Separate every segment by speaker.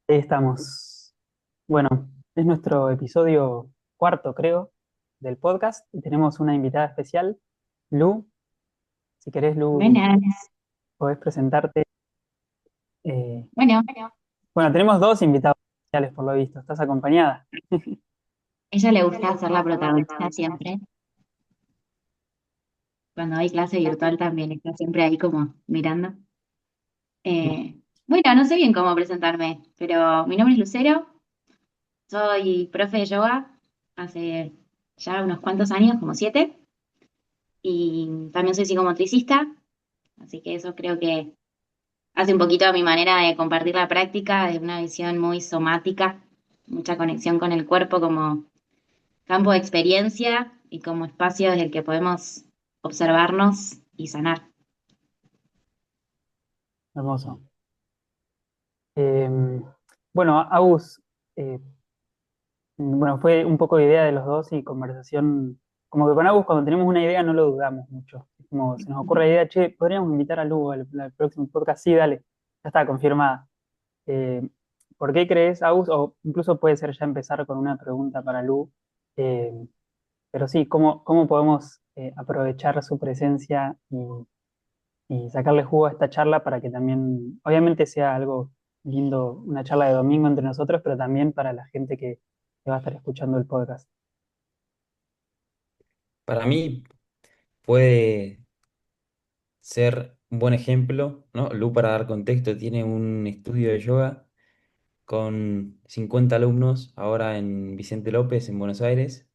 Speaker 1: Ahí estamos. Bueno, es nuestro episodio cuarto, creo, del podcast y tenemos una invitada especial, Lu. Si querés, Lu,
Speaker 2: Buenas.
Speaker 1: podés presentarte. Eh,
Speaker 2: Bueno,
Speaker 1: bueno, tenemos dos invitados especiales por lo visto. ¿Estás acompañada?
Speaker 2: ella le gusta ser la protagonista siempre. Cuando hay clase virtual también está siempre ahí como mirando. Bueno, no sé bien cómo presentarme, pero mi nombre es Lucero, soy profe de yoga hace ya unos cuantos años, como 7, y también soy psicomotricista, así que eso creo que hace un poquito a mi manera de compartir la práctica de una visión muy somática, mucha conexión con el cuerpo como campo de experiencia y como espacio desde el que podemos observarnos y sanar.
Speaker 1: Hermoso. Eh, bueno, Agus, eh, bueno, fue un poco idea de los dos y conversación. Como que con Agus, cuando tenemos una idea, no lo dudamos mucho. Es como se nos ocurre la idea, che, podríamos invitar a Lu al próximo podcast. Sí, dale, ya está confirmada. Eh, ¿Por qué crees, Agus? O incluso puede ser ya empezar con una pregunta para Lu. Eh, pero sí, ¿cómo podemos aprovechar su presencia y sacarle jugo a esta charla para que también, obviamente, sea algo lindo, una charla de domingo entre nosotros, pero también para la gente que va a estar escuchando el podcast?
Speaker 3: Para mí puede ser un buen ejemplo, ¿no? Lu, para dar contexto, tiene un estudio de yoga con 50 alumnos ahora en Vicente López, en Buenos Aires.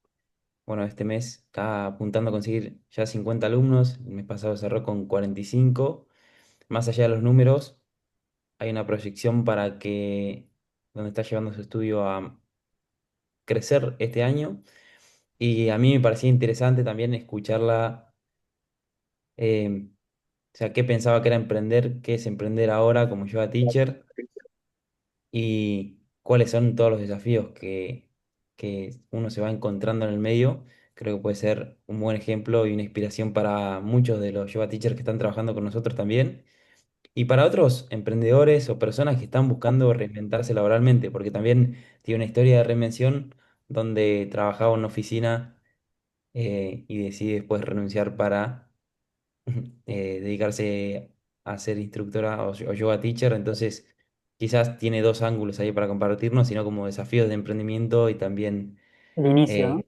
Speaker 3: Bueno, este mes está apuntando a conseguir ya 50 alumnos. El mes pasado cerró con 45. Más allá de los números, hay una proyección para que, donde está llevando su estudio a crecer este año. Y a mí me parecía interesante también escucharla. O sea, qué pensaba que era emprender, qué es emprender ahora como yoga teacher y cuáles son todos los desafíos que uno se va encontrando en el medio. Creo que puede ser un buen ejemplo y una inspiración para muchos de los yoga teachers que están trabajando con nosotros también. Y para otros emprendedores o personas que están buscando reinventarse laboralmente, porque también tiene una historia de reinvención donde trabajaba en una oficina y decide después renunciar para dedicarse a ser instructora o yoga teacher, entonces quizás tiene dos ángulos ahí para compartirnos, sino como desafíos de emprendimiento y también
Speaker 1: El inicio, ¿no?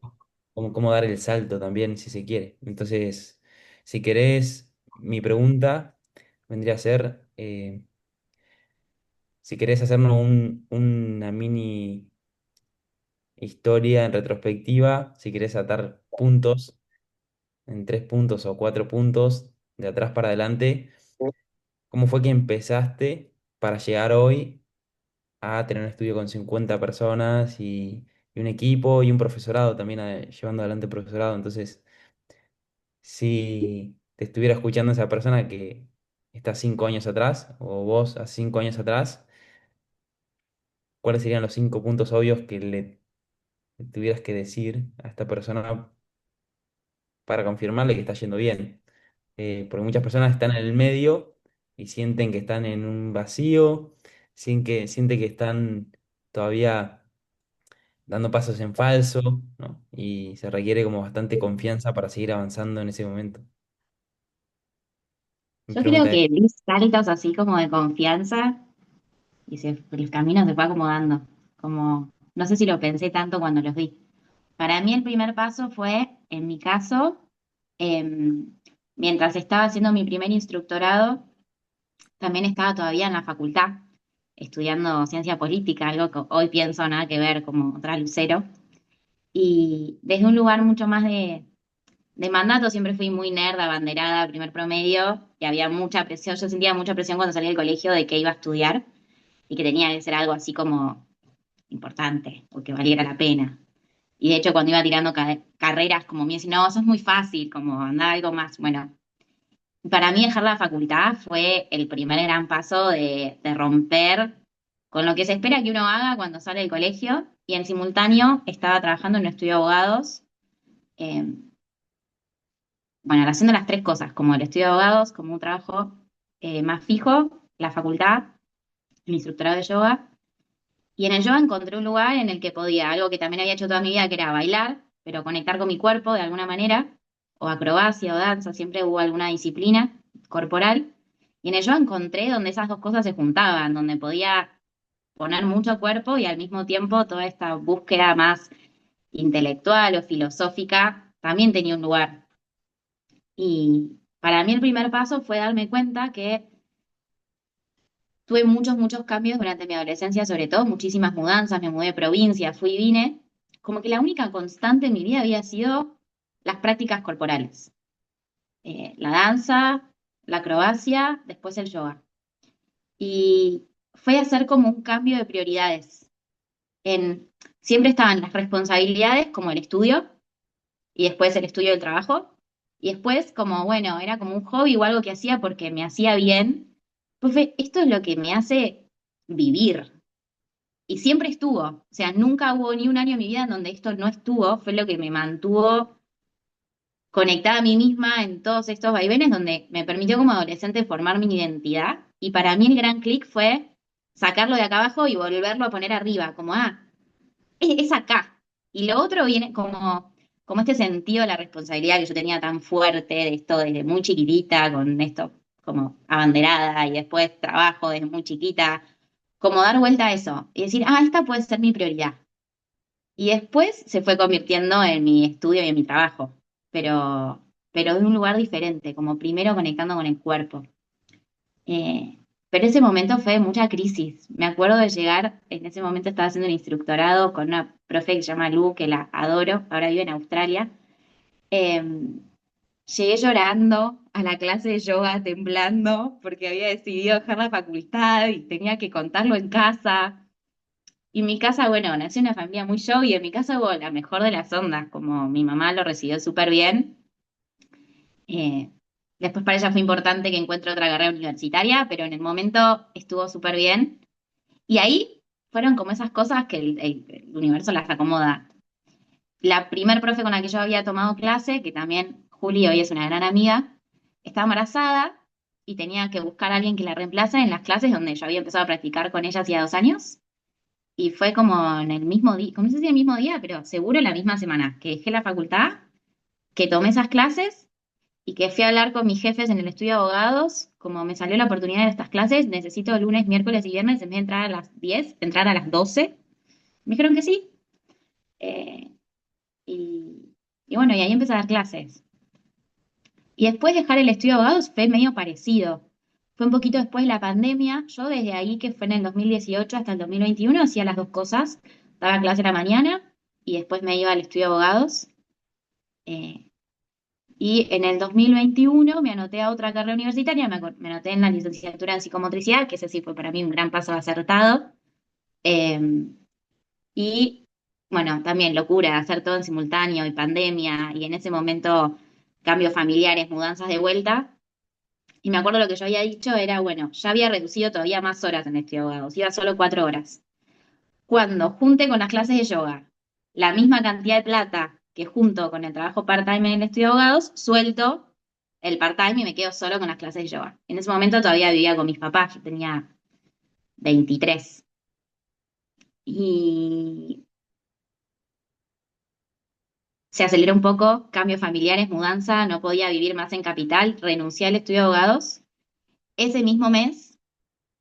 Speaker 3: eh, cómo dar el salto también, si se quiere. Entonces, si querés, mi pregunta vendría a ser, si querés hacernos una mini historia en retrospectiva, si querés atar puntos en 3 puntos o 4 puntos de atrás para adelante. ¿Cómo fue que empezaste para llegar hoy a tener un estudio con 50 personas y un equipo y un profesorado también, llevando adelante profesorado? Entonces, si te estuviera escuchando esa persona que está 5 años atrás, o vos a 5 años atrás, ¿cuáles serían los 5 puntos obvios que le tuvieras que decir a esta persona para confirmarle que está yendo bien? Porque muchas personas están en el medio y sienten que están en un vacío, sienten que están todavía dando pasos en falso, ¿no? Y se requiere como bastante confianza para seguir avanzando en ese momento. Mi
Speaker 2: Yo creo
Speaker 3: pregunta es,
Speaker 2: que di saltos así como de confianza y el camino se fue acomodando. Como, no sé si lo pensé tanto cuando los vi. Para mí el primer paso fue, en mi caso, em, mientras estaba haciendo mi primer instructorado, también estaba todavía en la facultad, estudiando ciencia política, algo que hoy pienso nada que ver como otra Lucero. Y desde un lugar mucho más de mandato, siempre fui muy nerd, abanderada, primer promedio, y había mucha presión, yo sentía mucha presión cuando salía del colegio de que iba a estudiar y que tenía que ser algo así como importante o que valiera la pena. Y de hecho cuando iba tirando carreras como me decían, no, eso es muy fácil, como andar algo más. Bueno, para mí dejar la facultad fue el primer gran paso de romper con lo que se espera que uno haga cuando sale del colegio y en simultáneo estaba trabajando en un estudio de abogados. eh, bueno, haciendo las tres cosas, como el estudio de abogados, como un trabajo más fijo, la facultad, el instructorado de yoga. Y en el yoga encontré un lugar en el que podía, algo que también había hecho toda mi vida, que era bailar, pero conectar con mi cuerpo de alguna manera, o acrobacia o danza, siempre hubo alguna disciplina corporal. Y en el yoga encontré donde esas dos cosas se juntaban, donde podía poner mucho cuerpo y al mismo tiempo toda esta búsqueda más intelectual o filosófica también tenía un lugar. Y para mí el primer paso fue darme cuenta que tuve muchos cambios durante mi adolescencia, sobre todo muchísimas mudanzas, me mudé de provincia, fui y vine, como que la única constante en mi vida había sido las prácticas corporales. La danza, la acrobacia, después el yoga. Y fue hacer como un cambio de prioridades. En, siempre estaban las responsabilidades como el estudio y después el estudio del trabajo. Y después como, bueno, era como un hobby o algo que hacía porque me hacía bien. Pues esto es lo que me hace vivir. Y siempre estuvo. O sea, nunca hubo ni un año en mi vida en donde esto no estuvo. Fue lo que me mantuvo conectada a mí misma en todos estos vaivenes donde me permitió como adolescente formar mi identidad. Y para mí el gran clic fue sacarlo de acá abajo y volverlo a poner arriba, como, es acá. Y lo otro viene como este sentido de la responsabilidad que yo tenía tan fuerte de esto desde muy chiquitita, con esto como abanderada y después trabajo desde muy chiquita, como dar vuelta a eso y decir, esta puede ser mi prioridad. Y después se fue convirtiendo en mi estudio y en mi trabajo, pero de un lugar diferente, como primero conectando con el cuerpo. Eh, pero ese momento fue mucha crisis. Me acuerdo de llegar, en ese momento estaba haciendo un instructorado con una profe que se llama Lu, que la adoro, ahora vive en Australia. Eh, Llegué llorando a la clase de yoga, temblando, porque había decidido dejar la facultad y tenía que contarlo en casa. Y en mi casa, bueno, nací en una familia muy yo y en mi casa hubo la mejor de las ondas, como mi mamá lo recibió súper bien. Eh, Después para ella fue importante que encuentre otra carrera universitaria, pero en el momento estuvo súper bien. Y ahí fueron como esas cosas que el universo las acomoda. La primer profe con la que yo había tomado clase, que también Juli hoy es una gran amiga, estaba embarazada y tenía que buscar a alguien que la reemplace en las clases donde yo había empezado a practicar con ella hacía 2 años. Y fue como en el mismo día, como no sé si el mismo día, pero seguro la misma semana que dejé la facultad, que tomé esas clases y que fui a hablar con mis jefes en el estudio de abogados, como me salió la oportunidad de estas clases, necesito lunes, miércoles y viernes, en vez de entrar a las 10 entrar a las 12. Me dijeron que sí. eh, y, y bueno, y ahí empecé a dar clases. Y después dejar el estudio de abogados fue medio parecido. Fue un poquito después de la pandemia. Yo desde ahí, que fue en el 2018 hasta el 2021, hacía las dos cosas. Daba clase a la mañana y después me iba al estudio de abogados. Eh, Y en el 2021 me anoté a otra carrera universitaria, me anoté en la licenciatura en psicomotricidad, que ese sí fue para mí un gran paso acertado. Eh, y bueno, también locura, hacer todo en simultáneo y pandemia, y en ese momento cambios familiares, mudanzas de vuelta. Y me acuerdo lo que yo había dicho era, bueno, ya había reducido todavía más horas en este abogados, iba solo 4 horas. Cuando junte con las clases de yoga la misma cantidad de plata que junto con el trabajo part-time en el estudio de abogados, suelto el part-time y me quedo solo con las clases de yoga. En ese momento todavía vivía con mis papás, yo tenía 23. Y se aceleró un poco, cambios familiares, mudanza, no podía vivir más en capital, renuncié al estudio de abogados. Ese mismo mes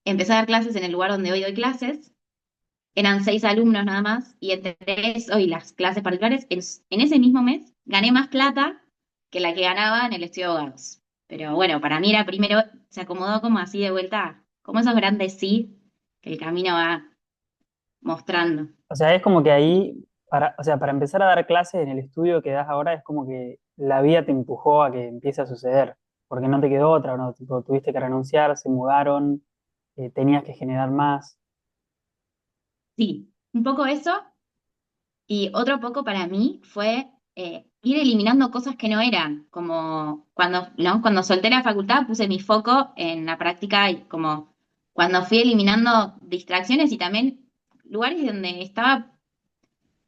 Speaker 2: empecé a dar clases en el lugar donde hoy doy clases. Eran 6 alumnos nada más, y entre eso y las clases particulares, en ese mismo mes gané más plata que la que ganaba en el estudio de abogados. Pero bueno, para mí era primero, se acomodó como así de vuelta, como esos grandes sí que el camino va mostrando.
Speaker 1: O sea, es como que ahí, o sea, para empezar a dar clases en el estudio que das ahora, es como que la vida te empujó a que empiece a suceder, porque no te quedó otra, ¿no? Tipo, tuviste que renunciar, se mudaron, tenías que generar más.
Speaker 2: Sí, un poco eso, y otro poco para mí fue ir eliminando cosas que no eran, como cuando, ¿no? Cuando solté la facultad puse mi foco en la práctica y como cuando fui eliminando distracciones y también lugares donde estaba,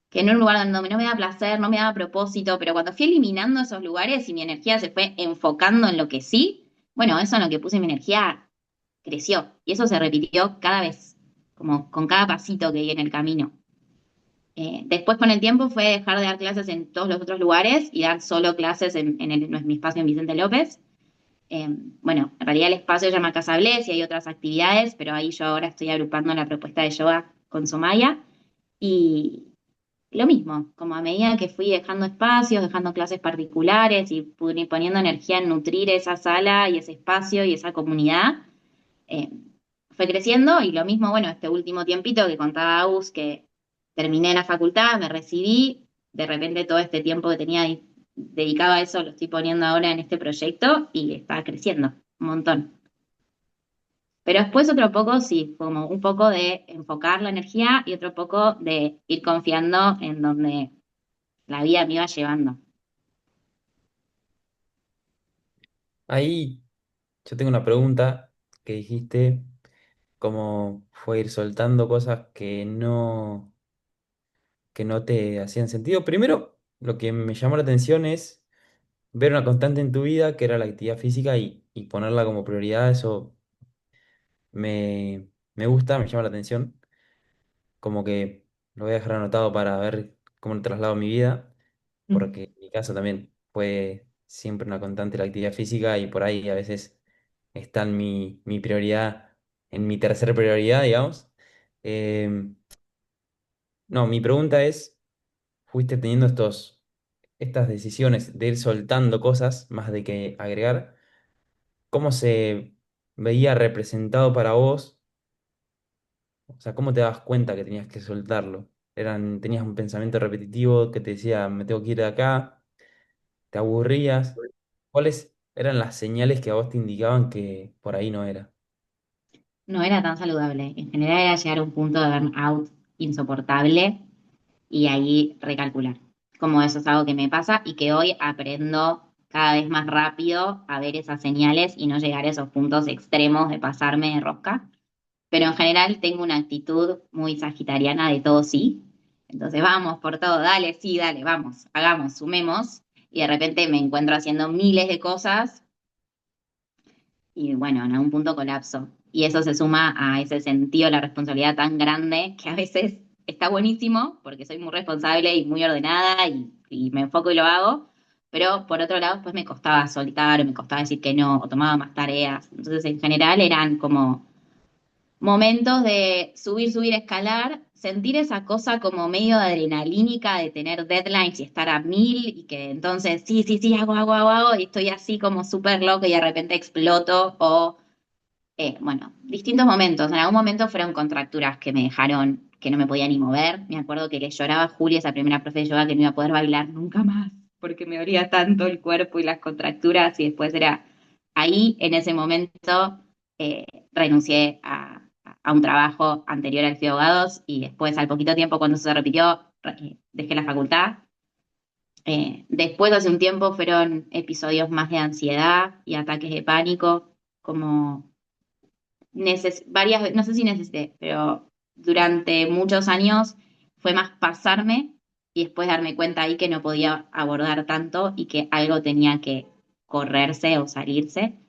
Speaker 2: que no era un lugar donde no me daba placer, no me daba propósito, pero cuando fui eliminando esos lugares y mi energía se fue enfocando en lo que sí, bueno, eso en lo que puse mi energía creció y eso se repitió cada vez. como con cada pasito que di en el camino. Después con el tiempo fue dejar de dar clases en todos los otros lugares y dar solo clases en mi espacio en Vicente López. Eh, bueno, en realidad el espacio se llama Casa Bless y hay otras actividades, pero ahí yo ahora estoy agrupando la propuesta de yoga con Somaya. Y lo mismo, como a medida que fui dejando espacios, dejando clases particulares y poniendo energía en nutrir esa sala y ese espacio y esa comunidad, eh, fue creciendo y lo mismo, bueno, este último tiempito que contaba Agus, que terminé la facultad, me recibí, de repente todo este tiempo que tenía dedicado a eso lo estoy poniendo ahora en este proyecto y está creciendo un montón. Pero después otro poco, sí, como un poco de enfocar la energía y otro poco de ir confiando en donde la vida me iba llevando.
Speaker 3: Ahí yo tengo una pregunta que dijiste, cómo fue ir soltando cosas que no te hacían sentido. Primero, lo que me llamó la atención es ver una constante en tu vida, que era la actividad física, y ponerla como prioridad. Eso me gusta, me llama la atención. Como que lo voy a dejar anotado para ver cómo lo traslado a mi vida, porque en mi caso también fue siempre una constante la actividad física y por ahí a veces está en mi prioridad, en mi tercera prioridad, digamos. Em, no, mi pregunta es, fuiste teniendo estas decisiones de ir soltando cosas más de que agregar, ¿cómo se veía representado para vos? O sea, ¿cómo te dabas cuenta que tenías que soltarlo? ¿Tenías un pensamiento repetitivo que te decía, me tengo que ir de acá? ¿Te aburrías? ¿Cuáles eran las señales que a vos te indicaban que por ahí no era?
Speaker 2: No era tan saludable. En general era llegar a un punto de burnout insoportable y ahí recalcular. Como eso es algo que me pasa y que hoy aprendo cada vez más rápido a ver esas señales y no llegar a esos puntos extremos de pasarme de rosca. Pero en general tengo una actitud muy sagitariana de todo sí. Entonces vamos por todo, dale, sí, dale, vamos, hagamos, sumemos. Y de repente me encuentro haciendo miles de cosas y bueno, en algún punto colapso. Y eso se suma a ese sentido de la responsabilidad tan grande que a veces está buenísimo porque soy muy responsable y muy ordenada y me enfoco y lo hago. Pero por otro lado, después me costaba soltar o me costaba decir que no o tomaba más tareas. Entonces, en general eran como momentos de subir, subir, escalar, sentir esa cosa como medio adrenalínica de tener deadlines y estar a mil y que entonces sí, sí, sí, hago y estoy así como súper loco y de repente exploto o, bueno, distintos momentos. En algún momento fueron contracturas que me dejaron que no me podía ni mover. Me acuerdo que le lloraba a Julia, esa primera profe de yoga, que no iba a poder bailar nunca más porque me dolía tanto el cuerpo y las contracturas y después era ahí, en ese momento, renuncié a un trabajo anterior al FIO Abogados y después, al poquito tiempo, cuando se repitió, dejé la facultad. Después, hace un tiempo, fueron episodios más de ansiedad y ataques de pánico, como varias, no sé si necesité, pero durante muchos años fue más pasarme y después darme cuenta ahí que no podía abordar tanto y que algo tenía que correrse o salirse.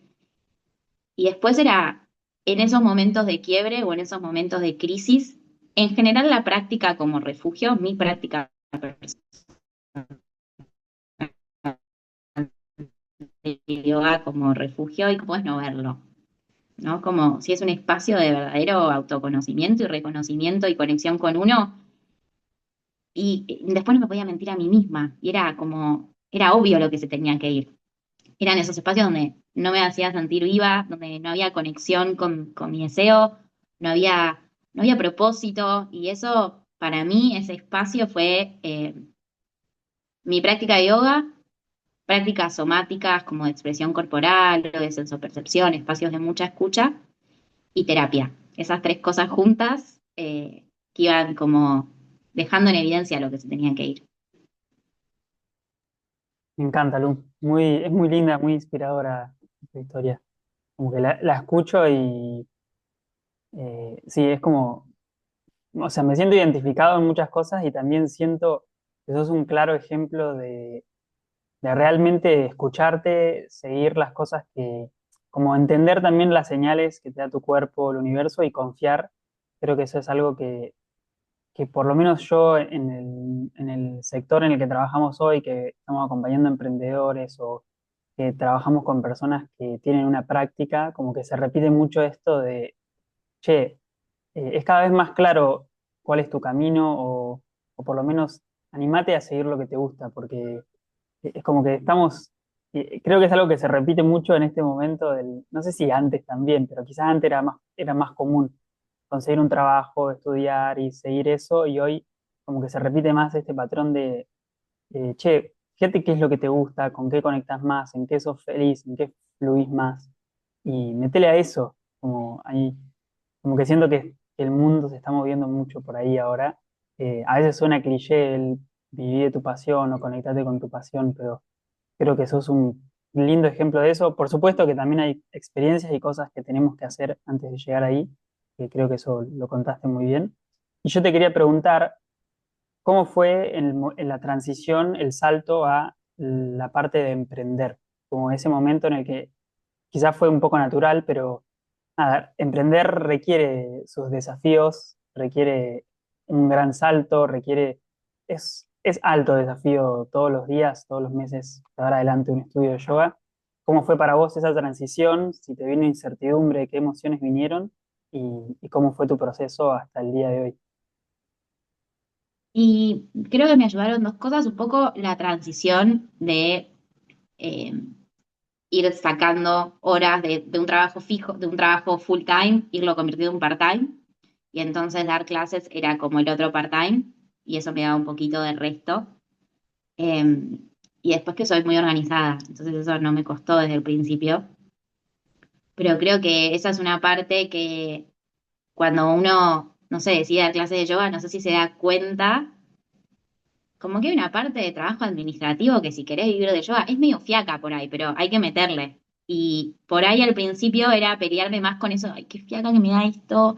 Speaker 2: Y después era en esos momentos de quiebre o en esos momentos de crisis, en general la práctica como refugio, mi práctica de yoga como refugio y cómo es no verlo, ¿no? Como si es un espacio de verdadero autoconocimiento y reconocimiento y conexión con uno. Y después no me podía mentir a mí misma. Y era como, era obvio lo que se tenía que ir. Eran esos espacios donde no me hacía sentir viva, donde no había conexión con mi deseo, no había, no había propósito. Y eso, para mí, ese espacio fue mi práctica de yoga, prácticas somáticas como de expresión corporal o de sensopercepción, espacios de mucha escucha y terapia. Esas tres cosas juntas que iban como dejando en evidencia lo que se tenía que ir.
Speaker 1: Me encanta, Lu. Es muy linda, muy inspiradora esta historia. Como que la escucho y sí, es como, o sea, me siento identificado en muchas cosas y también siento que sos un claro ejemplo de realmente escucharte, seguir las cosas como entender también las señales que te da tu cuerpo, el universo y confiar Creo que eso es algo que por lo menos yo en el sector en el que trabajamos hoy, que estamos acompañando emprendedores o que trabajamos con personas que tienen una práctica, como que se repite mucho esto de, che, es cada vez más claro cuál es tu camino o por lo menos animate a seguir lo que te gusta, porque es como que estamos, creo que es algo que se repite mucho en este momento no sé si antes también, pero quizás antes era más común conseguir un trabajo, estudiar y seguir eso, y hoy como que se repite más este patrón de, che, fíjate qué es lo que te gusta, con qué conectas más, en qué sos feliz, en qué fluís más, y metele a eso, como ahí, como que siento que el mundo se está moviendo mucho por ahí ahora. A veces suena cliché el vivir de tu pasión o conectarte con tu pasión, pero creo que sos un lindo ejemplo de eso. Por supuesto que también hay experiencias y cosas que tenemos que hacer antes de llegar ahí, que creo que eso lo contaste muy bien. Y yo te quería preguntar, ¿cómo fue en la transición, el salto a la parte de emprender? Como ese momento en el que quizás fue un poco natural, pero nada, emprender requiere sus desafíos, requiere un gran salto, es alto desafío todos los días, todos los meses, llevar adelante un estudio de yoga. ¿Cómo fue para vos esa transición? Si te vino incertidumbre, qué emociones vinieron y cómo fue tu proceso hasta el día de hoy.
Speaker 2: Y creo que me ayudaron dos cosas, un poco la transición de eh, ir sacando horas de un trabajo fijo, de un trabajo full time, irlo convirtiendo en un part-time, y entonces dar clases era como el otro part-time, y eso me daba un poquito de resto. Eh, y después que soy muy organizada, entonces eso no me costó desde el principio, pero creo que esa es una parte que cuando uno, no sé, decide dar clases de yoga, no sé si se da cuenta, como que hay una parte de trabajo administrativo que si querés vivir de yoga es medio fiaca por ahí, pero hay que meterle. Y por ahí al principio era pelearme más con eso, ay, qué fiaca que me da esto,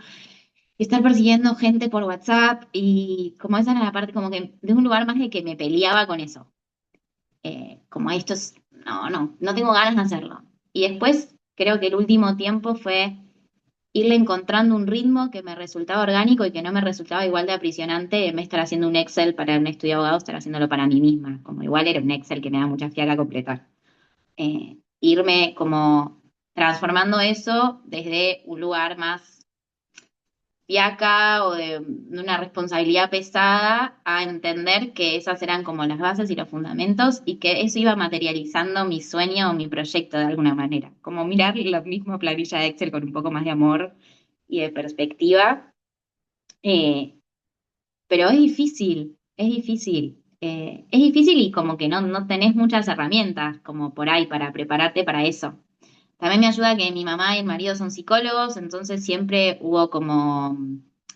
Speaker 2: y estar persiguiendo gente por WhatsApp, y como esa era la parte como que de un lugar más de que me peleaba con eso. Como esto es, no tengo ganas de hacerlo. Y después creo que el último tiempo fue irle encontrando un ritmo que me resultaba orgánico y que no me resultaba igual de aprisionante en vez de estar haciendo un Excel para un estudio de abogado, estar haciéndolo para mí misma. Como igual era un Excel que me da mucha fiaca completar. Irme como transformando eso desde un lugar más fiaca o de una responsabilidad pesada a entender que esas eran como las bases y los fundamentos y que eso iba materializando mi sueño o mi proyecto de alguna manera. Como mirar la misma planilla de Excel con un poco más de amor y de perspectiva. Eh, pero es difícil. Es difícil y como que no tenés muchas herramientas como por ahí para prepararte para eso. También me ayuda que mi mamá y el marido son psicólogos, entonces siempre hubo como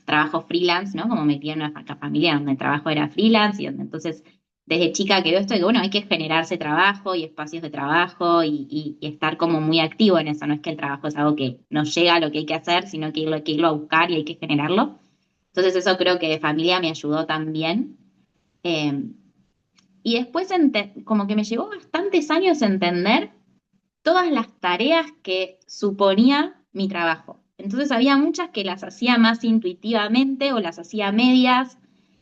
Speaker 2: trabajo freelance, ¿no? Como me crié en una familia donde el trabajo era freelance y donde entonces desde chica que veo esto, digo, bueno, hay que generarse trabajo y espacios de trabajo y estar como muy activo en eso. No es que el trabajo es algo que nos llega a lo que hay que hacer, sino hay que irlo a buscar y hay que generarlo. Entonces eso creo que de familia me ayudó también. Eh, y después como que me llevó bastantes años entender todas las tareas que suponía mi trabajo. Entonces había muchas que las hacía más intuitivamente o las hacía a medias.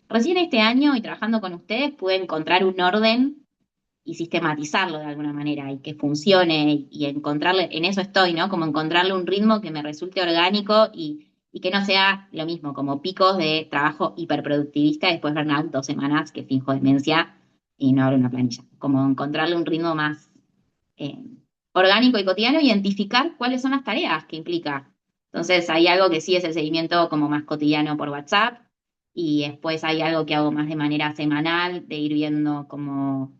Speaker 2: Recién este año y trabajando con ustedes pude encontrar un orden y sistematizarlo de alguna manera y que funcione y encontrarle, en eso estoy, ¿no? Como encontrarle un ritmo que me resulte orgánico y que no sea lo mismo, como picos de trabajo hiperproductivista y después burnout 2 semanas que finjo demencia y no abro una planilla. Como encontrarle un ritmo más eh, orgánico y cotidiano, identificar cuáles son las tareas que implica. Entonces, hay algo que sí es el seguimiento como más cotidiano por WhatsApp y después hay algo que hago más de manera semanal, de ir viendo cómo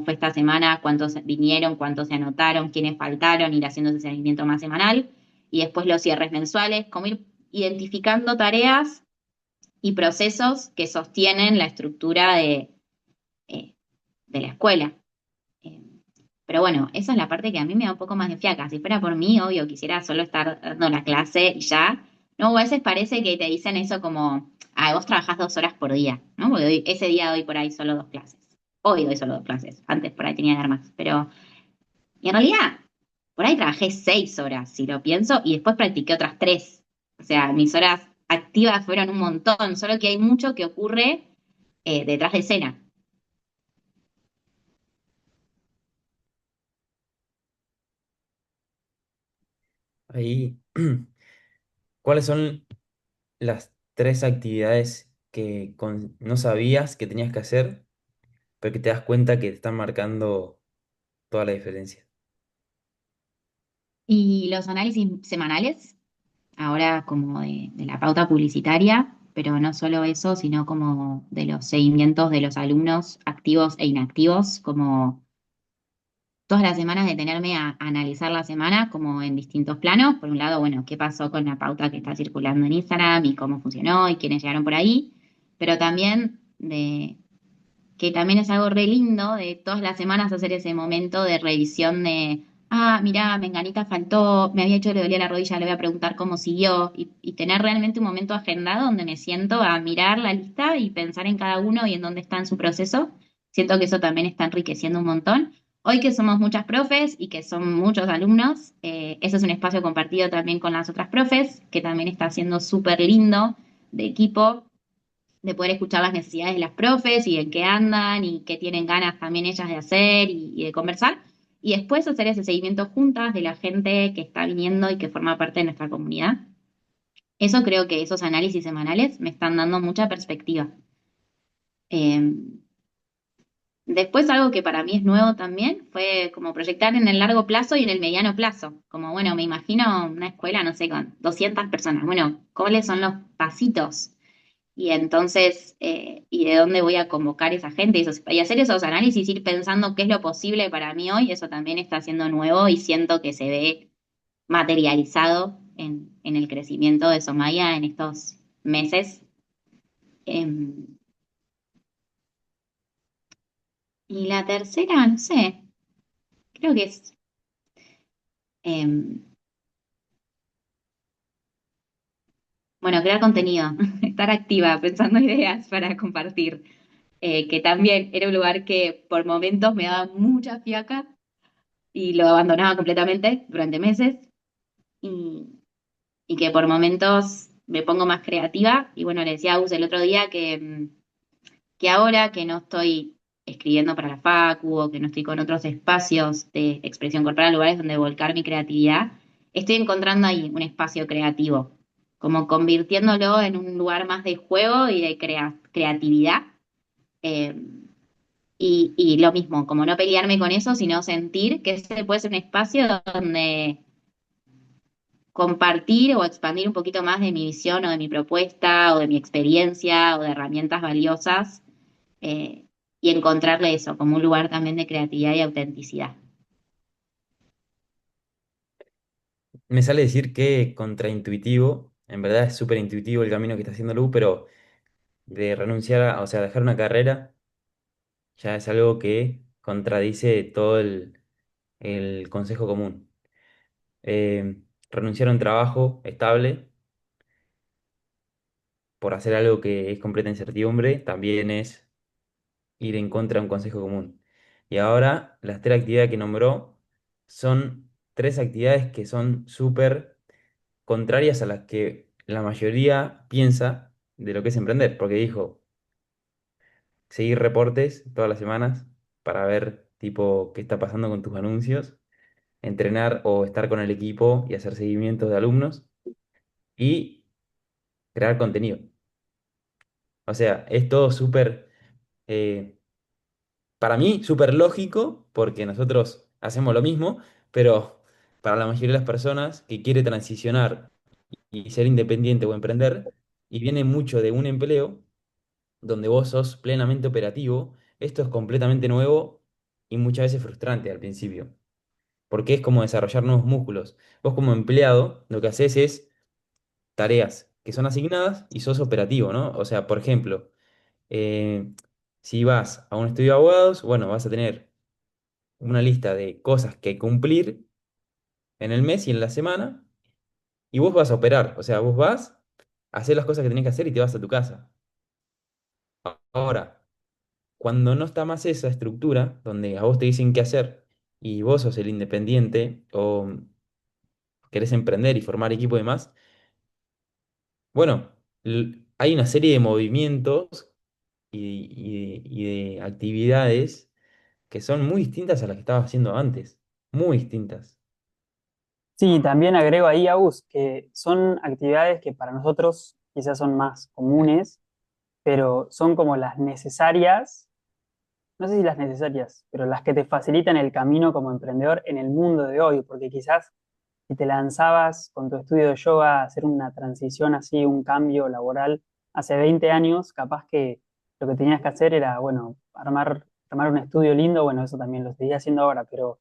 Speaker 2: fue esta semana, cuántos vinieron, cuántos se anotaron, quiénes faltaron, ir haciendo ese seguimiento más semanal y después los cierres mensuales, como ir identificando tareas y procesos que sostienen la estructura eh, de la escuela. Eh, pero bueno, esa es la parte que a mí me da un poco más de fiaca. Si fuera por mí, obvio, quisiera solo estar dando la clase y ya. No, a veces parece que te dicen eso como, ah, vos trabajás 2 horas por día, ¿no? Porque ese día doy por ahí solo 2 clases. Hoy doy solo 2 clases. Antes por ahí tenía que dar más. Pero, y en realidad, por ahí trabajé 6 horas, si lo pienso, y después practiqué otras 3. O sea, mis horas activas fueron un montón, solo que hay mucho que ocurre detrás de escena.
Speaker 3: Ahí, ¿cuáles son las tres actividades que no sabías que tenías que hacer, pero que te das cuenta que te están marcando toda la diferencia?
Speaker 2: Y los análisis semanales, ahora como de la pauta publicitaria, pero no solo eso, sino como de los seguimientos de los alumnos activos e inactivos, como todas las semanas detenerme a analizar la semana como en distintos planos. Por un lado, bueno, qué pasó con la pauta que está circulando en Instagram y cómo funcionó y quiénes llegaron por ahí, pero también de que también es algo re lindo de todas las semanas hacer ese momento de revisión de, ah, mirá, Menganita faltó, me había hecho que le dolía la rodilla, le voy a preguntar cómo siguió, y tener realmente un momento agendado donde me siento a mirar la lista y pensar en cada uno y en dónde está en su proceso. Siento que eso también está enriqueciendo un montón. Hoy que somos muchas profes y que son muchos alumnos, ese es un espacio compartido también con las otras profes, que también está siendo súper lindo de equipo, de poder escuchar las necesidades de las profes y en qué andan y qué tienen ganas también ellas de hacer y de conversar. Y después hacer ese seguimiento juntas de la gente que está viniendo y que forma parte de nuestra comunidad. Eso creo que esos análisis semanales me están dando mucha perspectiva. Eh, Después algo que para mí es nuevo también fue como proyectar en el largo plazo y en el mediano plazo. Como, bueno, me imagino una escuela, no sé, con 200 personas. Bueno, ¿cuáles son los pasitos? Y entonces, ¿y de dónde voy a convocar esa gente? Y hacer esos análisis, ir pensando qué es lo posible para mí hoy, eso también está siendo nuevo y siento que se ve materializado en el crecimiento de Somaya en estos meses. Em, y la tercera, no sé, creo que es, em, bueno, crear contenido, estar activa, pensando ideas para compartir, que también era un lugar que por momentos me daba mucha fiaca y lo abandonaba completamente durante meses y, y que por momentos me pongo más creativa. Y bueno, le decía a Gus el otro día que ahora que no estoy escribiendo para la Facu o que no estoy con otros espacios de expresión corporal, lugares donde volcar mi creatividad, estoy encontrando ahí un espacio creativo, como convirtiéndolo en un lugar más de juego y de creatividad. Eh, y lo mismo, como no pelearme con eso, sino sentir que ese puede ser un espacio donde compartir o expandir un poquito más de mi visión o de mi propuesta o de mi experiencia o de herramientas valiosas, eh, y encontrarle eso como un lugar también de creatividad y autenticidad.
Speaker 3: Me sale decir que contraintuitivo, en verdad es súper intuitivo el camino que está haciendo Lu, pero de renunciar a, o sea, dejar una carrera ya es algo que contradice todo el consejo común. Renunciar a un trabajo estable por hacer algo que es completa incertidumbre también es ir en contra de un consejo común. Y ahora las tres actividades que nombró son tres actividades que son súper contrarias a las que la mayoría piensa de lo que es emprender, porque dijo, seguir reportes todas las semanas para ver tipo qué está pasando con tus anuncios, entrenar o estar con el equipo y hacer seguimientos de alumnos y crear contenido. O sea, es todo súper, eh, para mí, súper lógico, porque nosotros hacemos lo mismo, pero para la mayoría de las personas que quiere transicionar y ser independiente o emprender, y viene mucho de un empleo donde vos sos plenamente operativo, esto es completamente nuevo y muchas veces frustrante al principio, porque es como desarrollar nuevos músculos. Vos como empleado lo que haces es tareas que son asignadas y sos operativo, ¿no? O sea, por ejemplo, eh, si vas a un estudio de abogados, bueno, vas a tener una lista de cosas que cumplir en el mes y en la semana, y vos vas a operar, o sea, vos vas a hacer las cosas que tenés que hacer y te vas a tu casa. Ahora, cuando no está más esa estructura, donde a vos te dicen qué hacer y vos sos el independiente o querés emprender y formar equipo y demás, bueno. hay una serie de movimientos y de actividades que son muy distintas a las que estaba haciendo antes. Muy distintas.
Speaker 1: Sí, también agrego ahí, Agus, que son actividades que para nosotros quizás son más comunes, pero son como las necesarias, no sé si las necesarias, pero las que te facilitan el camino como emprendedor en el mundo de hoy, porque quizás si te lanzabas con tu estudio de yoga a hacer una transición así, un cambio laboral hace 20 años, capaz que lo que tenías que hacer era, bueno, armar un estudio lindo, bueno, eso también lo seguía haciendo ahora, pero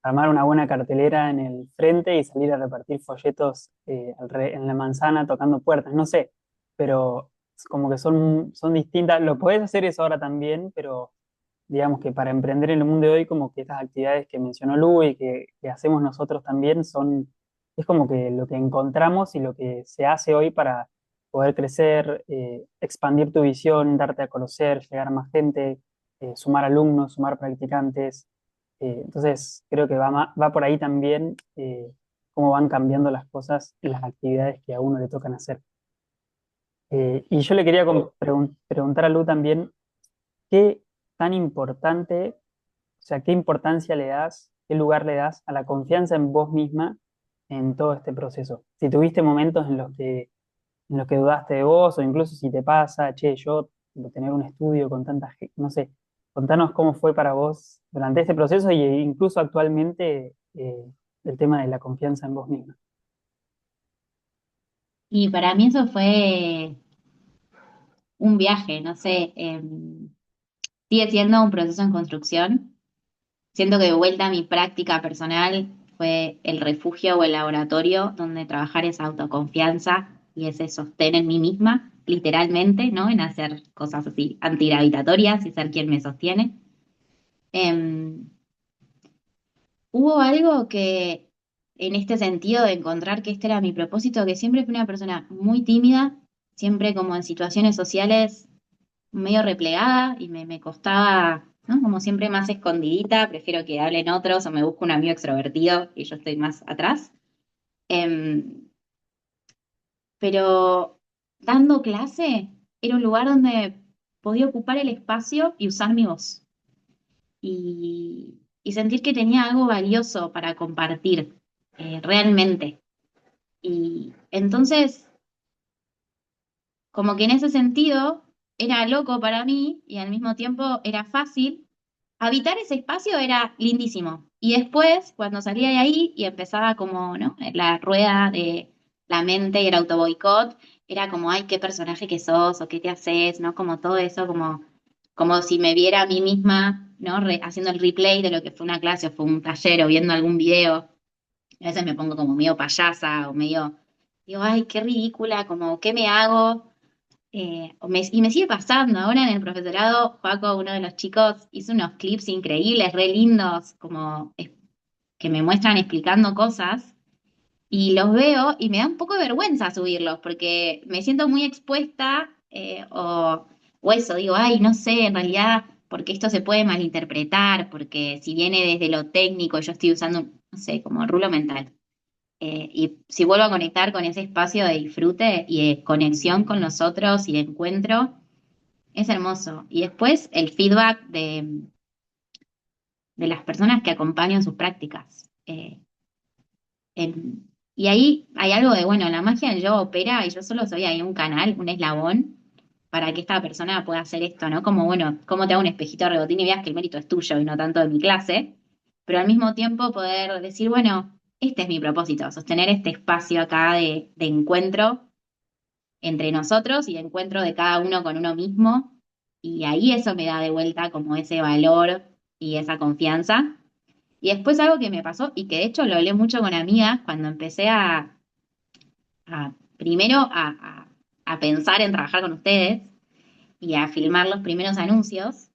Speaker 1: armar una buena cartelera en el frente y salir a repartir folletos en la manzana tocando puertas, no sé, pero es como que son distintas, lo podés hacer eso ahora también, pero digamos que para emprender en el mundo de hoy, como que estas actividades que mencionó Lu y que hacemos nosotros también es como que lo que encontramos y lo que se hace hoy para poder crecer, expandir tu visión, darte a conocer, llegar a más gente, sumar alumnos, sumar practicantes. Entonces, creo que va por ahí también cómo van cambiando las cosas y las actividades que a uno le tocan hacer. Y yo le quería preguntar a Lu también, ¿qué tan importante, o sea, qué importancia le das, qué lugar le das a la confianza en vos misma en todo este proceso? Si tuviste momentos en los que dudaste de vos, o incluso si te pasa, che, yo tener un estudio con tanta gente, no sé, contanos cómo fue para vos durante este proceso e incluso actualmente el tema de la confianza en vos misma.
Speaker 2: Y para mí eso fue un viaje, no sé, sigue siendo un proceso en construcción. Siento que de vuelta a mi práctica personal fue el refugio o el laboratorio donde trabajar esa autoconfianza y ese sostén en mí misma, literalmente, ¿no? En hacer cosas así antigravitatorias y ser quien me sostiene. Em, Hubo algo que, en este sentido de encontrar que este era mi propósito, que siempre fui una persona muy tímida, siempre como en situaciones sociales medio replegada y me costaba, ¿no? Como siempre más escondidita, prefiero que hablen otros o me busco un amigo extrovertido y yo estoy más atrás. Em, pero dando clase era un lugar donde podía ocupar el espacio y usar mi voz y sentir que tenía algo valioso para compartir realmente. Y entonces, como que en ese sentido era loco para mí y al mismo tiempo era fácil. Habitar ese espacio era lindísimo. Y después, cuando salía de ahí y empezaba como, ¿no? La rueda de la mente y el autoboicot, era como, ay, qué personaje que sos o qué te haces, ¿no? Como todo eso, como si me viera a mí misma, ¿no? Haciendo el replay de lo que fue una clase o fue un taller o viendo algún video. A veces me pongo como medio payasa o medio, digo, ay, qué ridícula, como, ¿qué me hago? Y me sigue pasando. Ahora en el profesorado, Joaco, uno de los chicos, hizo unos clips increíbles, re lindos, como que me muestran explicando cosas. Y los veo y me da un poco de vergüenza subirlos porque me siento muy expuesta o eso, digo, ay, no sé, en realidad, porque esto se puede malinterpretar, porque si viene desde lo técnico, yo estoy usando, no sé, como rulo mental. Y si vuelvo a conectar con ese espacio de disfrute y de conexión con los otros y de encuentro, es hermoso. Y después el feedback de las personas que acompañan sus prácticas. Y ahí hay algo de, bueno, la magia del yoga opera y yo solo soy ahí un canal, un eslabón, para que esta persona pueda hacer esto, ¿no? Como, bueno, cómo te hago un espejito de rebotín y veas que el mérito es tuyo y no tanto de mi clase, pero al mismo tiempo poder decir, bueno, este es mi propósito, sostener este espacio acá de encuentro entre nosotros y de encuentro de cada uno con uno mismo, y ahí eso me da de vuelta como ese valor y esa confianza. Y después algo que me pasó y que de hecho lo hablé mucho con amigas cuando empecé primero a pensar en trabajar con ustedes y a filmar los primeros anuncios,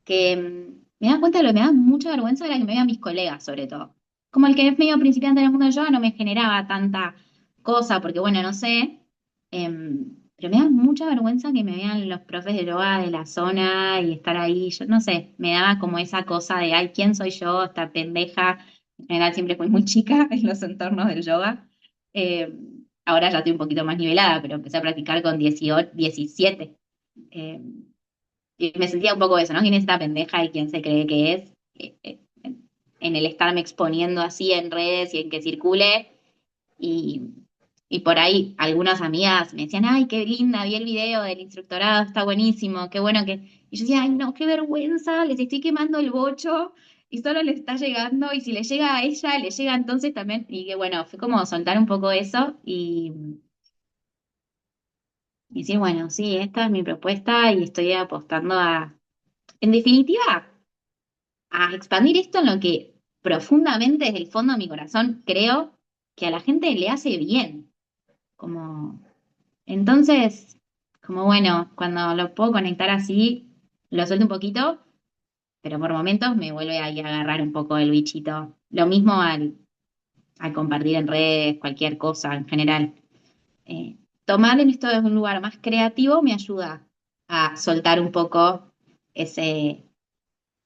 Speaker 2: que me da cuenta de lo que me da mucha vergüenza era que me vean mis colegas, sobre todo. Como el que es medio principiante en el mundo del yoga no me generaba tanta cosa, porque bueno, no sé, pero me da mucha vergüenza que me vean los profes de yoga de la zona y estar ahí, yo no sé, me daba como esa cosa de, ay, ¿quién soy yo? Esta pendeja. En general siempre fui muy chica en los entornos del yoga. Eh, ahora ya estoy un poquito más nivelada, pero empecé a practicar con 18, 17. Eh, y me sentía un poco eso, ¿no? ¿Quién es esta pendeja y quién se cree que es? En el estarme exponiendo así en redes y en que circule. Y, y por ahí algunas amigas me decían, ay, qué linda, vi el video del instructorado, está buenísimo, qué bueno que... Y yo decía, ay, no, qué vergüenza, les estoy quemando el bocho y solo les está llegando, y si le llega a ella, le llega entonces también. Y que bueno, fue como soltar un poco eso y decir, bueno, sí, esta es mi propuesta y estoy apostando a, en definitiva, a expandir esto en lo que profundamente desde el fondo de mi corazón creo que a la gente le hace bien. Como, entonces, como bueno, cuando lo puedo conectar así, lo suelto un poquito, pero por momentos me vuelve ahí a agarrar un poco el bichito. Lo mismo al compartir en redes, cualquier cosa en general. Tomar en esto desde un lugar más creativo me ayuda a soltar un poco ese,